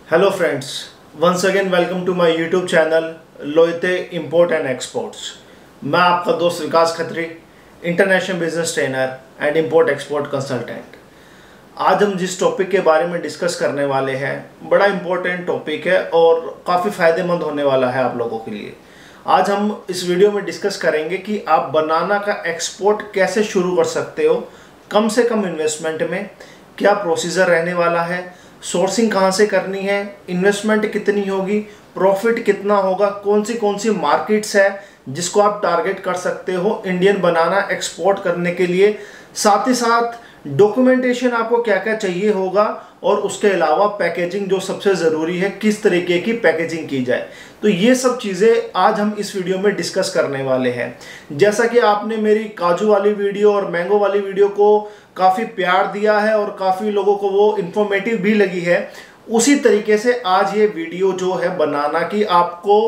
Hello friends, once again welcome to my YouTube channel लोयते import and exports. मैं आपका दोस्त Vikas Khatri, international business trainer and import export consultant. आज हम जिस टॉपिक के बारे में डिस्कस करने वाले हैं, बड़ा इंपॉर्टेंट टॉपिक है और काफ़ी फ़ायदेमंद होने वाला है आप लोगों के लिए। आज हम इस वीडियो में डिस्कस करेंगे कि आप बनाना का एक्सपोर्ट कैसे शुरू कर सकते हो कम से कम इन्वेस्टमेंट में, क्या प्रोसीजर रहने वाला है, सोर्सिंग कहाँ से करनी है, इन्वेस्टमेंट कितनी होगी, प्रॉफिट कितना होगा, कौन सी मार्केट्स है जिसको आप टारगेट कर सकते हो इंडियन बनाना एक्सपोर्ट करने के लिए। साथ ही साथ डॉक्यूमेंटेशन आपको क्या क्या चाहिए होगा और उसके अलावा पैकेजिंग जो सबसे ज़रूरी है, किस तरीके की पैकेजिंग की जाए। तो ये सब चीज़ें आज हम इस वीडियो में डिस्कस करने वाले हैं। जैसा कि आपने मेरी काजू वाली वीडियो और मैंगो वाली वीडियो को काफ़ी प्यार दिया है और काफ़ी लोगों को वो इन्फॉर्मेटिव भी लगी है, उसी तरीके से आज ये वीडियो जो है बनाना की आपको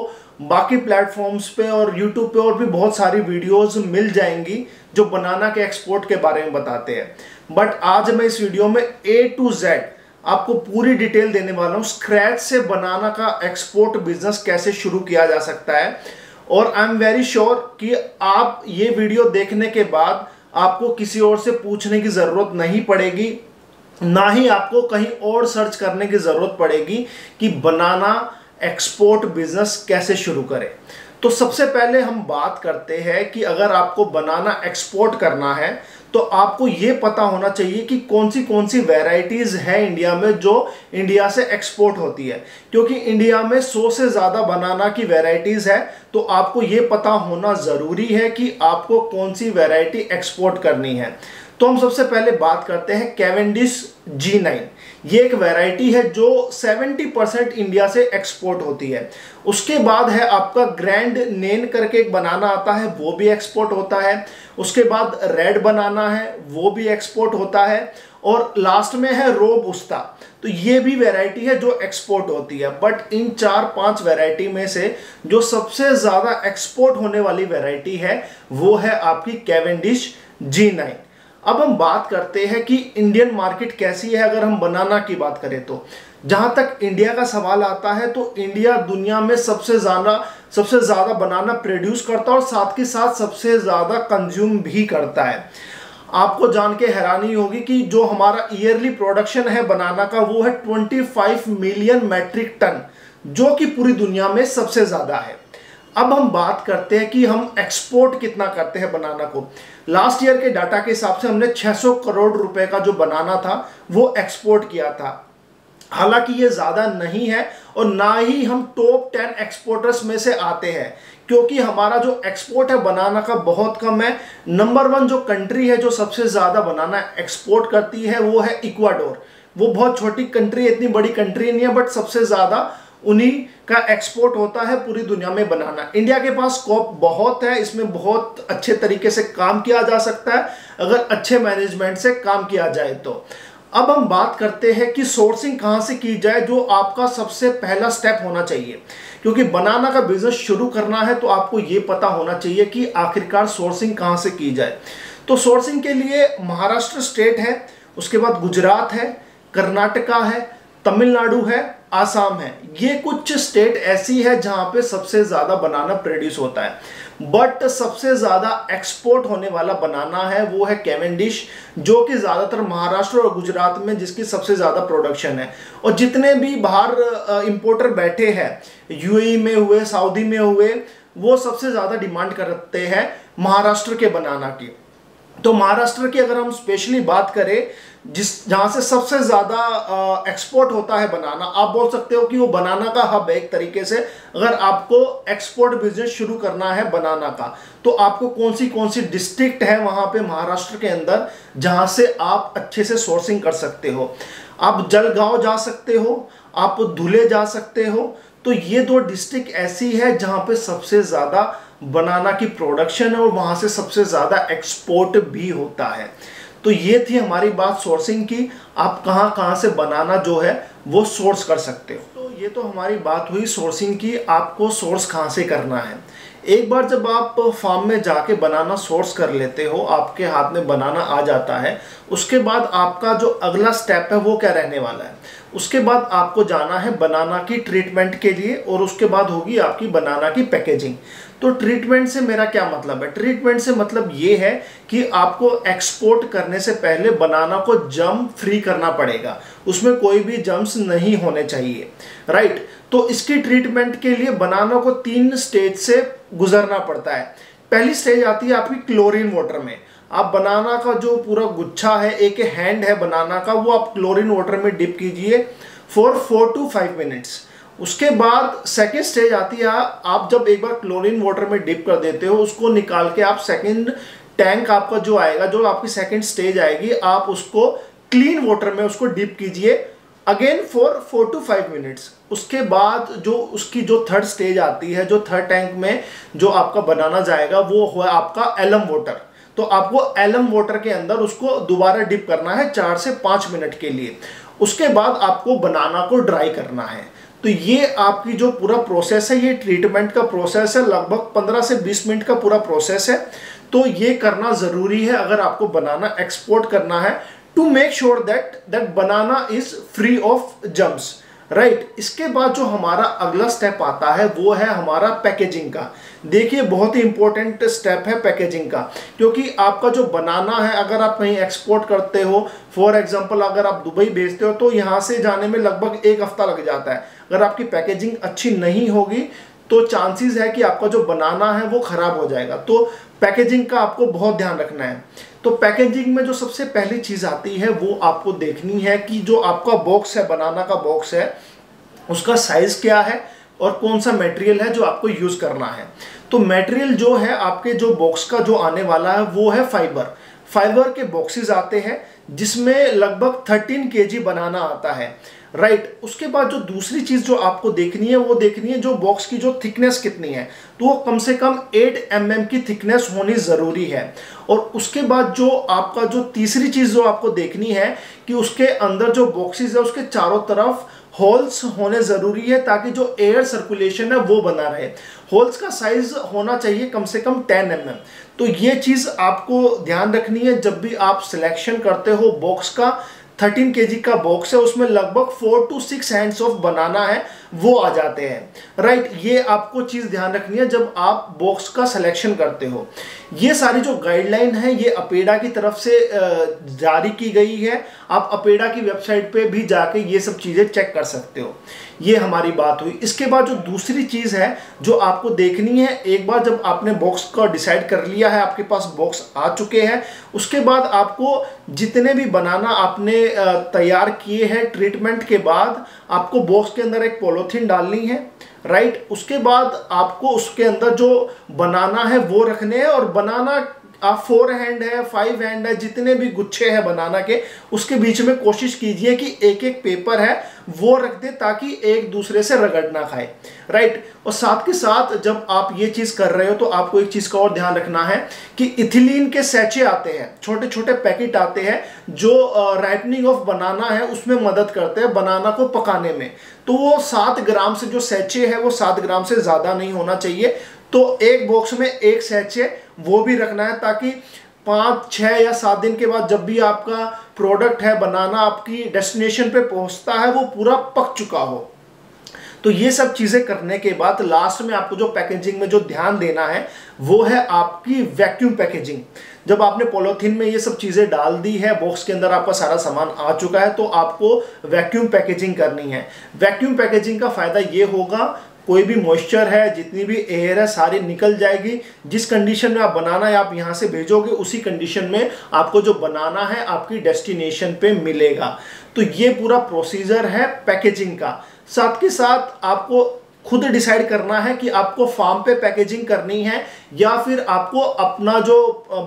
बाकी प्लेटफॉर्म्स पे और यूट्यूब पे और भी बहुत सारी वीडियोस मिल जाएंगी जो बनाना के एक्सपोर्ट के बारे में बताते हैं। बट आज मैं इस वीडियो में A to Z आपको पूरी डिटेल देने वाला हूँ, स्क्रैच से बनाना का एक्सपोर्ट बिजनेस कैसे शुरू किया जा सकता है। और आई एम वेरी श्योर कि आप ये वीडियो देखने के बाद आपको किसी और से पूछने की ज़रूरत नहीं पड़ेगी, ना ही आपको कहीं और सर्च करने की ज़रूरत पड़ेगी कि बनाना एक्सपोर्ट बिजनेस कैसे शुरू करें। तो सबसे पहले हम बात करते हैं कि अगर आपको बनाना एक्सपोर्ट करना है तो आपको ये पता होना चाहिए कि कौन सी वैरायटीज है इंडिया में जो इंडिया से एक्सपोर्ट होती है। क्योंकि इंडिया में 100 से ज़्यादा बनाना की वैरायटीज है, तो आपको ये पता होना ज़रूरी है कि आपको कौन सी वैरायटी एक्सपोर्ट करनी है। तो हम सबसे पहले बात करते हैं कैवेंडिश G9। ये एक वैरायटी है जो 70% इंडिया से एक्सपोर्ट होती है। उसके बाद है आपका ग्रैंड नेन करके एक बनाना आता है, वो भी एक्सपोर्ट होता है। उसके बाद रेड बनाना है, वो भी एक्सपोर्ट होता है। और लास्ट में है रोबुस्ता, तो ये भी वैरायटी है जो एक्सपोर्ट होती है। बट इन 4-5 वैरायटी में से जो सबसे ज़्यादा एक्सपोर्ट होने वाली वैरायटी है वो है आपकी कैवेंडिश G9। अब हम बात करते हैं कि इंडियन मार्केट कैसी है। अगर हम बनाना की बात करें तो जहां तक इंडिया का सवाल आता है तो इंडिया दुनिया में सबसे ज़्यादा बनाना प्रोड्यूस करता है और साथ के साथ सबसे ज़्यादा कंज्यूम भी करता है। आपको जान के हैरानी होगी कि जो हमारा ईयरली प्रोडक्शन है बनाना का वो है 25 मिलियन मैट्रिक टन, जो कि पूरी दुनिया में सबसे ज़्यादा है। अब हम बात करते हैं कि हम एक्सपोर्ट कितना करते हैं बनाना को। लास्ट ईयर के डाटा के हिसाब से हमने 600 करोड़ रुपए का जो बनाना था वो एक्सपोर्ट किया था। हालांकि ये ज़्यादा नहीं है और ना ही हम टॉप 10 एक्सपोर्टर्स में से आते हैं, क्योंकि हमारा जो एक्सपोर्ट है बनाना का बहुत कम है। नंबर 1 जो कंट्री है जो सबसे ज़्यादा बनाना एक्सपोर्ट करती है वो है इक्वाडोर। वो बहुत छोटी कंट्री है, इतनी बड़ी कंट्री नहीं है, बट सबसे ज़्यादा उन्हीं का एक्सपोर्ट होता है पूरी दुनिया में बनाना। इंडिया के पास स्कोप बहुत है, इसमें बहुत अच्छे तरीके से काम किया जा सकता है अगर अच्छे मैनेजमेंट से काम किया जाए तो। अब हम बात करते हैं कि सोर्सिंग कहाँ से की जाए, जो आपका सबसे पहला स्टेप होना चाहिए। क्योंकि बनाना का बिजनेस शुरू करना है तो आपको ये पता होना चाहिए कि आखिरकार सोर्सिंग कहाँ से की जाए। तो सोर्सिंग के लिए महाराष्ट्र स्टेट है, उसके बाद गुजरात है, कर्नाटका है, तमिलनाडु है, आसाम है। ये कुछ स्टेट ऐसी है जहां पे सबसे ज्यादा बनाना प्रोड्यूस होता है। बट सबसे ज्यादा एक्सपोर्ट होने वाला बनाना है वो है कैवेंडिश, जो कि ज्यादातर महाराष्ट्र और गुजरात में जिसकी सबसे ज्यादा प्रोडक्शन है। और जितने भी बाहर इंपोर्टर बैठे हैं, यूएई में हुए, सऊदी में हुए, वो सबसे ज्यादा डिमांड करते हैं महाराष्ट्र के बनाना की। तो महाराष्ट्र की अगर हम स्पेशली बात करें, जहां से सबसे ज्यादा एक्सपोर्ट होता है बनाना, आप बोल सकते हो कि वो बनाना का हब है एक तरीके से। अगर आपको एक्सपोर्ट बिजनेस शुरू करना है बनाना का तो आपको कौन सी डिस्ट्रिक्ट है वहां पे महाराष्ट्र के अंदर जहां से आप अच्छे से सोर्सिंग कर सकते हो। आप जलगांव जा सकते हो, आप धुले जा सकते हो। तो ये 2 डिस्ट्रिक्ट ऐसी है जहां पे सबसे ज्यादा बनाना की प्रोडक्शन है और वहां से सबसे ज्यादा एक्सपोर्ट भी होता है। तो ये थी हमारी बात सोर्सिंग की, आप कहां से बनाना जो है वो सोर्स कर सकते हो। तो ये तो हमारी बात हुई सोर्सिंग की, आपको सोर्स कहां से करना है। एक बार जब आप फार्म में जाके बनाना सोर्स कर लेते हो, आपके हाथ में बनाना आ जाता है, उसके बाद आपका जो अगला स्टेप है वो क्या रहने वाला है, उसके बाद आपको जाना है बनाना की ट्रीटमेंट के लिए, और उसके बाद होगी आपकी बनाना की पैकेजिंग। तो ट्रीटमेंट से मेरा क्या मतलब है? ट्रीटमेंट से मतलब ये है कि आपको एक्सपोर्ट करने से पहले बनाना को जर्म फ्री करना पड़ेगा, उसमें कोई भी जर्म्स नहीं होने चाहिए, राइट। तो इसकी ट्रीटमेंट के लिए बनाना को 3 स्टेज से गुजरना पड़ता है। पहली स्टेज आती है आपकी क्लोरीन वाटर में। आप बनाना का जो पूरा गुच्छा है, एक हैंड है बनाना का, वो आप क्लोरीन वाटर में डिप कीजिए फॉर 4 to 5 मिनट्स। उसके बाद सेकेंड स्टेज आती है, आप जब एक बार क्लोरीन वाटर में डिप कर देते हो, उसको निकाल के आप सेकेंड टैंक आपका जो आएगा, जो आपकी सेकेंड स्टेज आएगी, आप उसको क्लीन वाटर में उसको डिप कीजिए अगेन फॉर 4 to 5 मिनट्स। उसके बाद जो उसकी जो थर्ड स्टेज आती है, जो थर्ड टैंक में जो आपका बनाना जाएगा, वो हुआ आपका एलम वाटर। तो आपको एलम वाटर के अंदर उसको दोबारा डिप करना है 4 से 5 मिनट के लिए। उसके बाद आपको बनाना को ड्राई करना है। तो ये आपकी जो पूरा प्रोसेस है, ये ट्रीटमेंट का प्रोसेस है, लगभग 15 से 20 मिनट का पूरा प्रोसेस है। तो ये करना जरूरी है अगर आपको बनाना एक्सपोर्ट करना है, to make sure that banana is free of germs, right. इसके बाद जो हमारा अगला स्टेप आता है वो है हमारा पैकेजिंग का। देखिए बहुत ही इंपॉर्टेंट स्टेप है पैकेजिंग का, क्योंकि आपका जो बनाना है, अगर आप कहीं एक्सपोर्ट करते हो, फॉर एग्जांपल अगर आप दुबई भेजते हो, तो यहाँ से जाने में लगभग 1 हफ्ता लग जाता है। अगर आपकी पैकेजिंग अच्छी नहीं होगी तो चांसेस है कि आपका जो बनाना है वो खराब हो जाएगा। तो पैकेजिंग का आपको बहुत ध्यान रखना है। तो पैकेजिंग में जो सबसे पहली चीज आती है वो आपको देखनी है कि जो आपका बॉक्स है, बनाना का बॉक्स है, उसका साइज क्या है और कौन सा मटेरियल है जो आपको यूज करना है। तो मटेरियल जो है आपके जो बॉक्स का जो आने वाला है वो है फाइबर के बॉक्सेस आते हैं, जिसमें लगभग 13 kg बनाना आता है, राइट। उसके बाद जो दूसरी चीज जो आपको देखनी है वो देखनी है जो बॉक्स की जो थिकनेस कितनी है, तो वो कम से कम 8 mm की थिकनेस होनी जरूरी है। और उसके बाद जो आपका जो तीसरी चीज जो आपको देखनी है कि उसके अंदर जो बॉक्सेस है उसके चारों तरफ होल्स होने जरूरी है, ताकि जो एयर सर्कुलेशन है वो बना रहे। होल्स का साइज होना चाहिए कम से कम 10 mm। तो ये चीज आपको ध्यान रखनी है जब भी आप सिलेक्शन करते हो बॉक्स का। 13 kg का बॉक्स है, उसमें लगभग 4 to 6 हैंड्स ऑफ बनाना है, वो आ जाते हैं, राइट। ये आपको चीज ध्यान रखनी है जब आप बॉक्स का सिलेक्शन करते हो। ये सारी जो गाइडलाइन है ये अपेडा की तरफ से जारी की गई है। आप अपेडा की वेबसाइट पे भी जाके ये सब चीजें चेक कर सकते हो। ये हमारी बात हुई। इसके बाद जो दूसरी चीज है जो आपको देखनी है, एक बार जब आपने बॉक्स का डिसाइड कर लिया है, आपके पास बॉक्स आ चुके हैं, उसके बाद आपको जितने भी बनाना आपने तैयार किए हैं, ट्रीटमेंट के बाद आपको बॉक्स के अंदर एक पॉलीथीन डालनी है, राइट। उसके बाद आपको उसके अंदर जो बनाना है वो रखने हैं, और बनाना आप 4 हैंड है, 5 हैंड है, जितने भी गुच्छे हैं बनाना के, उसके बीच में कोशिश कीजिए कि एक एक पेपर है वो रख दे, ताकि एक दूसरे से रगड़ ना खाए, राइट। और साथ के साथ जब आप ये चीज कर रहे हो तो आपको एक चीज का और ध्यान रखना है कि इथिलीन के सैचे आते हैं, छोटे छोटे पैकेट आते हैं, जो राइपनिंग ऑफ बनाना है उसमें मदद करते हैं बनाना को पकाने में। तो वो 7 ग्राम से जो सैचे है वो 7 ग्राम से ज्यादा नहीं होना चाहिए। तो एक बॉक्स में एक सैचे वो भी रखना है, ताकि 5, 6 या 7 दिन के बाद जब भी आपका प्रोडक्ट है बनाना आपकी डेस्टिनेशन पे पहुंचता है वो पूरा पक चुका हो। तो ये सब चीजें करने के बाद लास्ट में आपको जो पैकेजिंग में जो ध्यान देना है वो है आपकी वैक्यूम पैकेजिंग। जब आपने पॉलीथीन में ये सब चीजें डाल दी है, बॉक्स के अंदर आपका सारा सामान आ चुका है, तो आपको वैक्यूम पैकेजिंग करनी है। वैक्यूम पैकेजिंग का फायदा ये होगा, कोई भी मॉइस्चर है, जितनी भी एयर है, सारी निकल जाएगी। जिस कंडीशन में आप बनाना है आप यहाँ से भेजोगे, उसी कंडीशन में आपको जो बनाना है आपकी डेस्टिनेशन पे मिलेगा। तो ये पूरा प्रोसीजर है पैकेजिंग का। साथ के साथ आपको खुद डिसाइड करना है कि आपको फार्म पे पैकेजिंग करनी है या फिर आपको अपना जो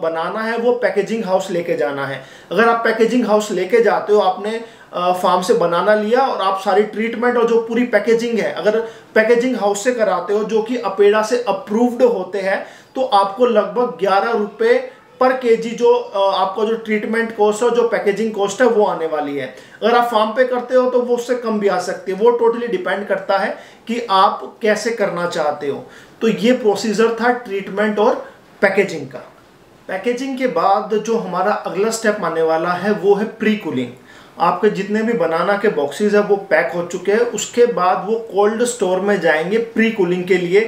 बनाना है वो पैकेजिंग हाउस लेके जाना है। अगर आप पैकेजिंग हाउस लेके जाते हो, आपने फार्म से बनाना लिया और आप सारी ट्रीटमेंट और जो पूरी पैकेजिंग है अगर पैकेजिंग हाउस से कराते हो, जो कि अपेडा से अप्रूव्ड होते हैं, तो आपको लगभग 11 रुपये पर केजी जो आपका जो ट्रीटमेंट कॉस्ट है, जो पैकेजिंग कॉस्ट है वो आने वाली है। अगर आप फार्म पे करते हो तो वो उससे कम भी आ सकती है। वो टोटली डिपेंड करता है कि आप कैसे करना चाहते हो। तो ये प्रोसीजर था ट्रीटमेंट और पैकेजिंग का। पैकेजिंग के बाद जो हमारा अगला स्टेप आने वाला है वो है प्री कूलिंग। आपके जितने भी बनाना के बॉक्सेस है वो पैक हो चुके हैं, उसके बाद वो कोल्ड स्टोर में जाएंगे प्री कूलिंग के लिए।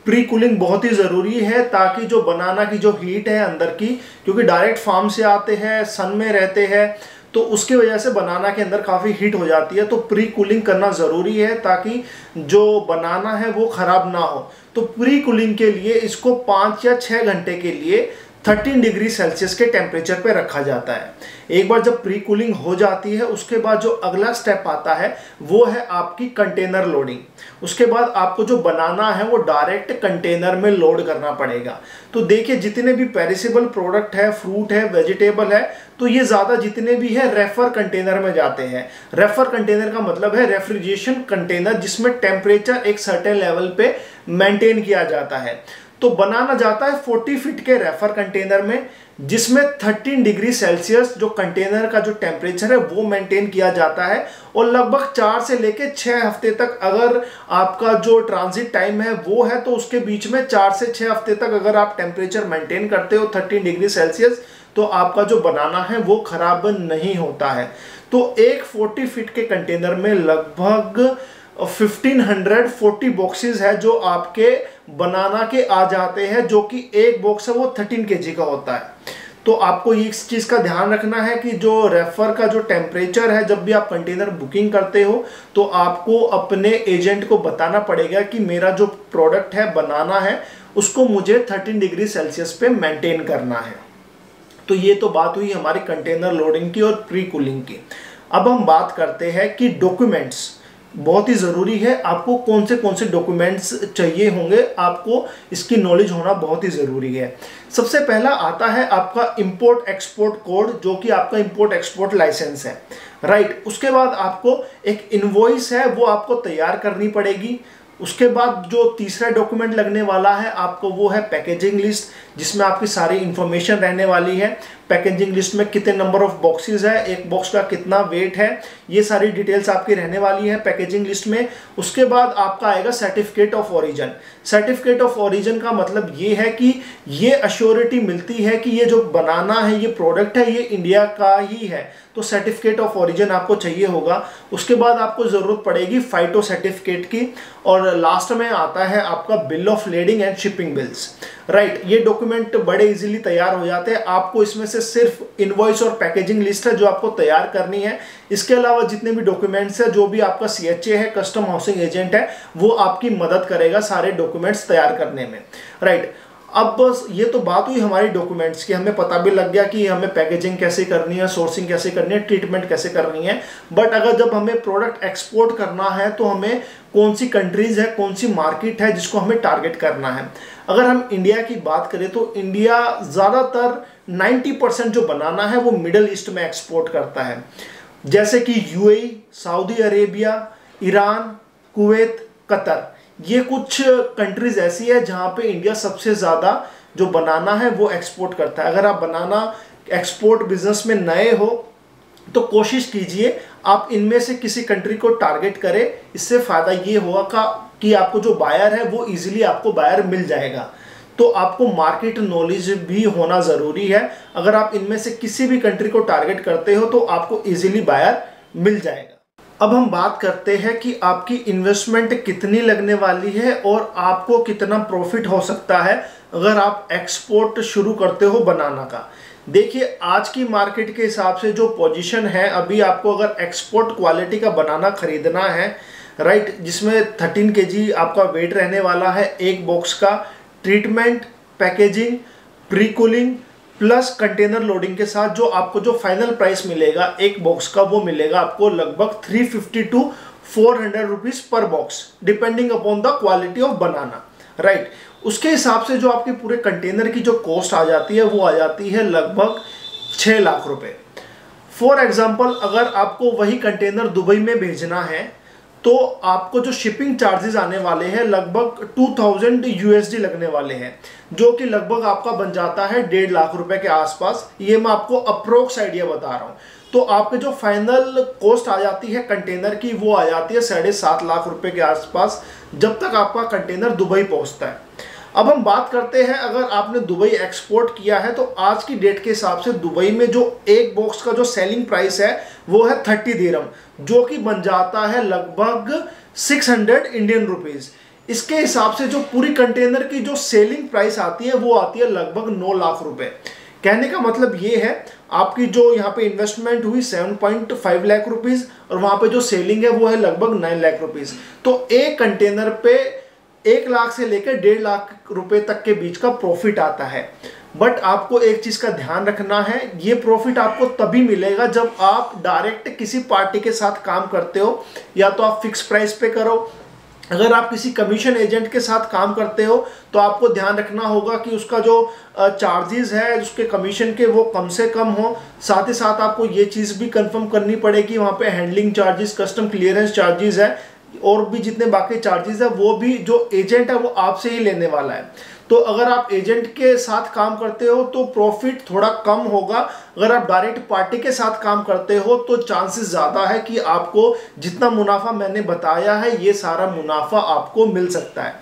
प्री कूलिंग बहुत ही ज़रूरी है ताकि जो बनाना की जो हीट है अंदर की, क्योंकि डायरेक्ट फार्म से आते हैं, सन में रहते हैं, तो उसकी वजह से बनाना के अंदर काफ़ी हीट हो जाती है। तो प्री कूलिंग करना ज़रूरी है ताकि जो बनाना है वो ख़राब ना हो। तो प्री कूलिंग के लिए इसको 5 या 6 घंटे के लिए 13 डिग्री सेल्सियस के टेम्परेचर पे रखा जाता है। एक बार जब प्री कूलिंग हो जाती है उसके बाद जो अगला स्टेप आता है वो है आपकी कंटेनर लोडिंग। उसके बाद आपको जो बनाना है वो डायरेक्ट कंटेनर में लोड करना पड़ेगा। तो देखिए जितने भी पेरिसेबल प्रोडक्ट है, फ्रूट है, वेजिटेबल है, तो ये ज़्यादा जितने भी है रेफर कंटेनर में जाते हैं। रेफर कंटेनर का मतलब है रेफ्रिजरेशन कंटेनर, जिसमें टेम्परेचर एक सर्टेन लेवल पे मेंटेन किया जाता है। तो बनाना जाता है 40 फीट के रेफर कंटेनर में, जिसमें 13 डिग्री सेल्सियस जो कंटेनर का जो टेम्परेचर है वो मेंटेन किया जाता है। और लगभग 4 से लेके 6 हफ्ते तक अगर आपका जो ट्रांजिट टाइम है वो है, तो उसके बीच में 4 से 6 हफ्ते तक अगर आप टेम्परेचर मेंटेन करते हो 13 डिग्री सेल्सियस, तो आपका जो बनाना है वो खराब नहीं होता है। तो एक 40 फीट के कंटेनर में लगभग 1540 बॉक्सेस है जो आपके बनाना के आ जाते हैं, जो कि एक बॉक्स है वो 13 केजी का होता है। तो आपको इस चीज़ का ध्यान रखना है कि जो रेफर का जो टेम्परेचर है, जब भी आप कंटेनर बुकिंग करते हो तो आपको अपने एजेंट को बताना पड़ेगा कि मेरा जो प्रोडक्ट है, बनाना है, उसको मुझे 13 डिग्री सेल्सियस पे मेंटेन करना है। तो ये तो बात हुई हमारी कंटेनर लोडिंग की और प्री कूलिंग की। अब हम बात करते हैं कि डॉक्यूमेंट्स बहुत ही ज़रूरी है। आपको कौन से डॉक्यूमेंट्स चाहिए होंगे, आपको इसकी नॉलेज होना बहुत ही ज़रूरी है। सबसे पहला आता है आपका इंपोर्ट एक्सपोर्ट कोड, जो कि आपका इंपोर्ट एक्सपोर्ट लाइसेंस है, राइट। उसके बाद आपको एक इनवॉइस है वो आपको तैयार करनी पड़ेगी। उसके बाद जो तीसरा डॉक्यूमेंट लगने वाला है आपको वो है पैकेजिंग लिस्ट, जिसमें आपकी सारी इंफॉर्मेशन रहने वाली है। पैकेजिंग लिस्ट में कितने नंबर ऑफ बॉक्सेस है, एक बॉक्स का कितना वेट है, ये सारी डिटेल्स आपकी रहने वाली है पैकेजिंग लिस्ट में। उसके बाद आपका आएगा certificate of origin. Certificate of origin का मतलब ये है कि ये अश्योरिटी मिलती है कि ये जो बनाना है, ये प्रोडक्ट है, ये इंडिया का ही है। तो सर्टिफिकेट ऑफ ओरिजिन आपको चाहिए होगा। उसके बाद आपको ज़रूरत पड़ेगी फाइटो सर्टिफिकेट की। और लास्ट में आता है आपका bill of lading and shipping bills, right. ये डॉक्यूमेंट बड़े इजीली तैयार हो जाते हैं। आपको इसमें से सिर्फ इनवॉइस और पैकेजिंग लिस्ट है जो आपको तैयार करनी है। इसके अलावा जितने भी डॉक्यूमेंट्स है, जो भी आपका CHA है, कस्टम हाउसिंग एजेंट है, वो आपकी मदद करेगा सारे डॉक्यूमेंट्स तैयार करने में, राइट। अब बस ये तो बात हुई हमारी डॉक्यूमेंट्स की। हमें पता भी लग गया कि हमें पैकेजिंग कैसे करनी है, सोर्सिंग कैसे करनी है, ट्रीटमेंट कैसे करनी है। बट अगर जब हमें प्रोडक्ट एक्सपोर्ट करना है तो हमें कौन सी कंट्रीज है, कौन सी मार्केट है जिसको हमें टारगेट करना है। अगर हम इंडिया की बात करें तो इंडिया ज़्यादातर 90% जो बनाना है वो मिडल ईस्ट में एक्सपोर्ट करता है, जैसे कि UAE, Saudi Arabia, Iran, Kuwait, Qatar. ये कुछ कंट्रीज ऐसी है जहाँ पे इंडिया सबसे ज़्यादा जो बनाना है वो एक्सपोर्ट करता है। अगर आप बनाना एक्सपोर्ट बिजनेस में नए हो तो कोशिश कीजिए आप इनमें से किसी कंट्री को टारगेट करें। इससे फ़ायदा ये होगा कि आपको जो बायर है वो इजीली आपको बायर मिल जाएगा। तो आपको मार्केट नॉलेज भी होना ज़रूरी है। अगर आप इनमें से किसी भी कंट्री को टारगेट करते हो तो आपको इजीली बायर मिल जाएगा। अब हम बात करते हैं कि आपकी इन्वेस्टमेंट कितनी लगने वाली है और आपको कितना प्रॉफिट हो सकता है अगर आप एक्सपोर्ट शुरू करते हो बनाना का। देखिए आज की मार्केट के हिसाब से जो पोजीशन है, अभी आपको अगर एक्सपोर्ट क्वालिटी का बनाना खरीदना है, राइट, जिसमें 13 kg आपका वेट रहने वाला है एक बॉक्स का, treatment, packaging, pre cooling plus container loading के साथ जो आपको जो फाइनल प्राइस मिलेगा एक बॉक्स का, वो मिलेगा आपको लगभग 350 to 400 रुपीज़ पर box, depending upon the quality of banana, right. उसके हिसाब से जो आपके पूरे कंटेनर की जो कॉस्ट आ जाती है वो आ जाती है लगभग 6 लाख रुपए। फॉर एग्जाम्पल अगर आपको वही कंटेनर दुबई में भेजना है तो आपको जो शिपिंग चार्जेस आने वाले हैं लगभग 2000 USD लगने वाले हैं, जो कि लगभग आपका बन जाता है 1.5 लाख रुपए के आसपास। ये मैं आपको अप्रोक्स आइडिया बता रहा हूँ। तो आपके जो फाइनल कॉस्ट आ जाती है कंटेनर की वो आ जाती है 7.5 लाख रुपए के आसपास, जब तक आपका कंटेनर दुबई पहुँचता है। अब हम बात करते हैं, अगर आपने दुबई एक्सपोर्ट किया है तो आज की डेट के हिसाब से दुबई में जो एक बॉक्स का जो सेलिंग प्राइस है वो है 30 दिरहम, जो कि बन जाता है लगभग 600 इंडियन रुपीज। इसके हिसाब से जो पूरी कंटेनर की जो सेलिंग प्राइस आती है वो आती है लगभग 9 लाख रुपए। कहने का मतलब ये है, आपकी जो यहाँ पे इन्वेस्टमेंट हुई 7.5 लाख रुपीज और वहां पे जो सेलिंग है वो है लगभग 9 लाख रुपीज। तो एक कंटेनर पे 1 लाख से लेकर 1.5 लाख रुपए तक के बीच का प्रॉफिट आता है। बट आपको एक चीज का ध्यान रखना है, ये प्रॉफिट आपको तभी मिलेगा जब आप डायरेक्ट किसी पार्टी के साथ काम करते हो, या तो आप फिक्स प्राइस पे करो। अगर आप किसी कमीशन एजेंट के साथ काम करते हो तो आपको ध्यान रखना होगा कि उसका जो चार्जेस है उसके कमीशन के वो कम से कम हो। साथ ही साथ आपको ये चीज़ भी कंफर्म करनी पड़ेगी वहाँ पे handling charges, custom clearance charges है और भी जितने बाकी चार्जेस है वो भी जो एजेंट है वो आपसे ही लेने वाला है। तो अगर आप एजेंट के साथ काम करते हो तो प्रॉफिट थोड़ा कम होगा। अगर आप डायरेक्ट पार्टी के साथ काम करते हो तो चांसेस ज़्यादा है कि आपको जितना मुनाफा मैंने बताया है ये सारा मुनाफा आपको मिल सकता है।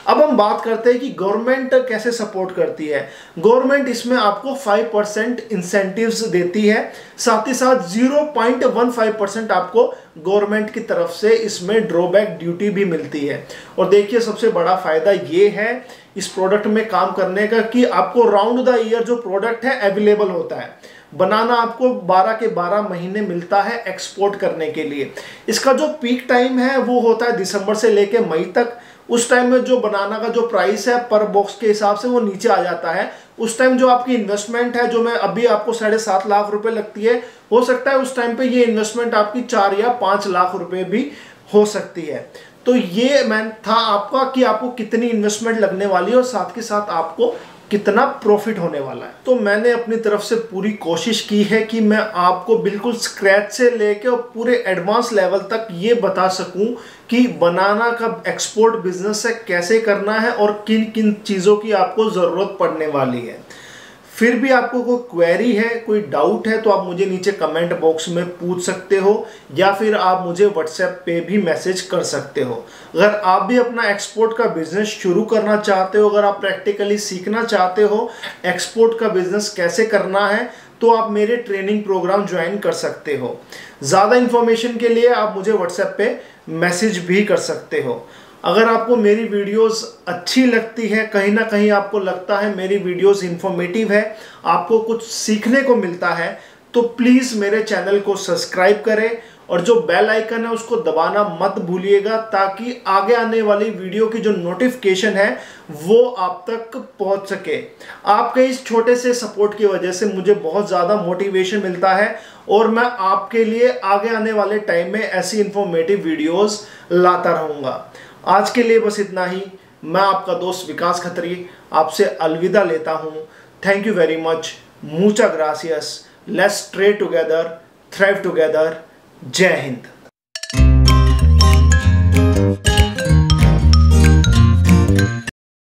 अब हम बात करते हैं कि गवर्नमेंट कैसे सपोर्ट करती है। गवर्नमेंट इसमें आपको 5% इंसेंटिव्स देती है, साथ ही साथ 0.15% आपको गवर्नमेंट की तरफ से इसमें ड्रॉबैक ड्यूटी भी मिलती है। और देखिए सबसे बड़ा फायदा ये है इस प्रोडक्ट में काम करने का कि आपको राउंड द ईयर जो प्रोडक्ट है अवेलेबल होता है। बनाना आपको 12 के 12 महीने मिलता है एक्सपोर्ट करने के लिए। इसका जो पीक टाइम है वो होता है दिसंबर से लेके मई तक। उस टाइम में जो बनाना का जो प्राइस है पर बॉक्स के हिसाब से वो नीचे आ जाता है। उस टाइम जो आपकी इन्वेस्टमेंट है, जो मैं अभी आपको 7.5 लाख रुपए लगती है, हो सकता है उस टाइम पे ये इन्वेस्टमेंट आपकी 4 या 5 लाख रुपए भी हो सकती है। तो ये मैं था आपका कि आपको कितनी इन्वेस्टमेंट लगने वाली है और साथ के साथ आपको कितना प्रॉफिट होने वाला है। तो मैंने अपनी तरफ से पूरी कोशिश की है कि मैं आपको बिल्कुल स्क्रैच से लेके और पूरे एडवांस लेवल तक ये बता सकूं कि बनाना का एक्सपोर्ट बिजनेस है कैसे करना है और किन किन चीज़ों की आपको ज़रूरत पड़ने वाली है। फिर भी आपको कोई क्वेरी है, कोई डाउट है तो आप मुझे नीचे कमेंट बॉक्स में पूछ सकते हो या फिर आप मुझे व्हाट्सएप पे भी मैसेज कर सकते हो। अगर आप भी अपना एक्सपोर्ट का बिजनेस शुरू करना चाहते हो, अगर आप प्रैक्टिकली सीखना चाहते हो एक्सपोर्ट का बिजनेस कैसे करना है, तो आप मेरे ट्रेनिंग प्रोग्राम ज्वाइन कर सकते हो। ज़्यादा इन्फॉर्मेशन के लिए आप मुझे व्हाट्सएप पे मैसेज भी कर सकते हो। अगर आपको मेरी वीडियोस अच्छी लगती है, कहीं ना कहीं आपको लगता है मेरी वीडियोस इंफॉर्मेटिव है, आपको कुछ सीखने को मिलता है, तो प्लीज़ मेरे चैनल को सब्सक्राइब करें और जो बेल आइकन है उसको दबाना मत भूलिएगा, ताकि आगे आने वाली वीडियो की जो नोटिफिकेशन है वो आप तक पहुंच सके। आपके इस छोटे से सपोर्ट की वजह से मुझे बहुत ज़्यादा मोटिवेशन मिलता है और मैं आपके लिए आगे आने वाले टाइम में ऐसी इंफॉर्मेटिव वीडियोस लाता रहूँगा। आज के लिए बस इतना ही। मैं आपका दोस्त विकास खत्री आपसे अलविदा लेता हूँ। Thank you very much. मुचा ग्रासियस। Let's trade together, thrive together. जय हिंद।